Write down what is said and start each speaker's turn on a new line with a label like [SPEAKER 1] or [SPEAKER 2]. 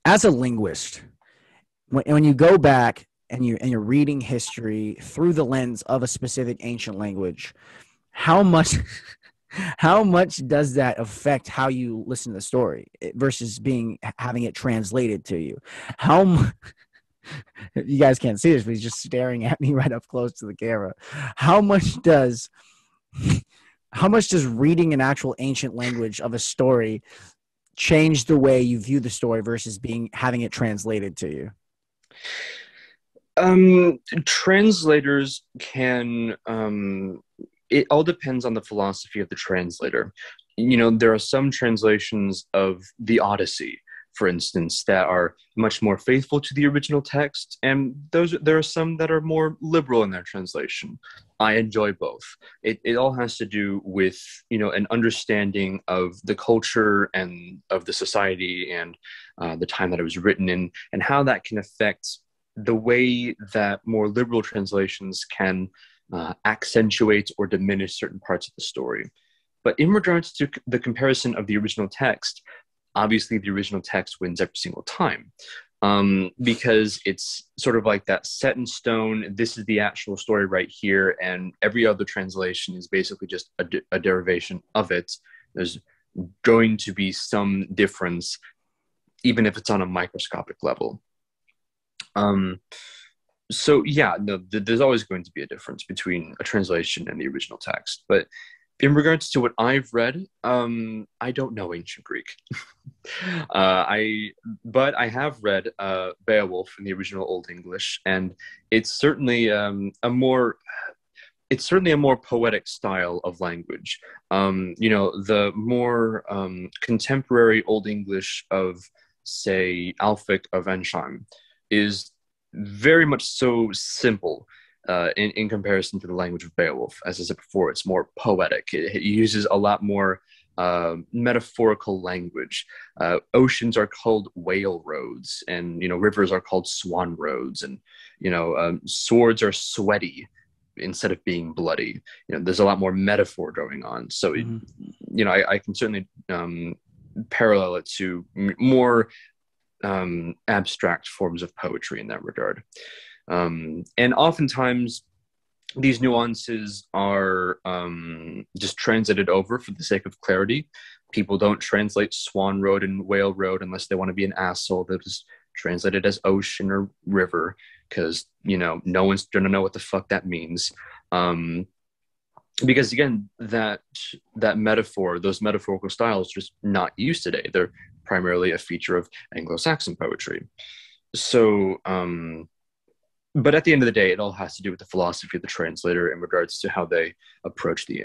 [SPEAKER 1] as a linguist, when you go back and you're reading history through the lens of a specific ancient language, how much how much does that affect how you listen to the story versus being having it translated to you? How you guys can't see this, but he's just staring at me right up close to the camera. How much does how much does reading an actual ancient language of a story change the way you view the story versus being having it translated to you?
[SPEAKER 2] Translators can, it all depends on the philosophy of the translator. There are some translations of the Odyssey, for instance, that are much more faithful to the original text, and there are some that are more liberal in their translation. I enjoy both. It all has to do with, an understanding of the culture and of the society and the time that it was written in, and how that can affect the way that more liberal translations can accentuate or diminish certain parts of the story. But in regards to the comparison of the original text, obviously the original text wins every single time, because it's sort of like that set in stone. This is the actual story right here, and every other translation is basically just a derivation of it. There's going to be some difference, even if it's on a microscopic level. Um, so yeah, no, there's always going to be a difference between a translation and the original text. But in regards to what I've read, I don't know ancient Greek. But I have read Beowulf in the original Old English, and it's certainly a more poetic style of language. The more contemporary Old English of, say, Alfric of Ensheim is very much so simple in comparison to the language of Beowulf. As I said before, it's more poetic. It uses a lot more metaphorical language. Oceans are called whale roads, and rivers are called swan roads, and swords are sweaty instead of being bloody. There's a lot more metaphor going on. So,
[SPEAKER 1] Mm-hmm.
[SPEAKER 2] I can certainly parallel it to more abstract forms of poetry in that regard. And oftentimes, these nuances are just translated over for the sake of clarity. People don't translate Swan Road and Whale Road unless they want to be an asshole. They'll just translate it as ocean or river because, no one's going to know what the fuck that means. Because again, that metaphor, those metaphorical styles, just not used today. They're primarily a feature of Anglo-Saxon poetry. So, but at the end of the day, it all has to do with the philosophy of the translator in regards to how they approach the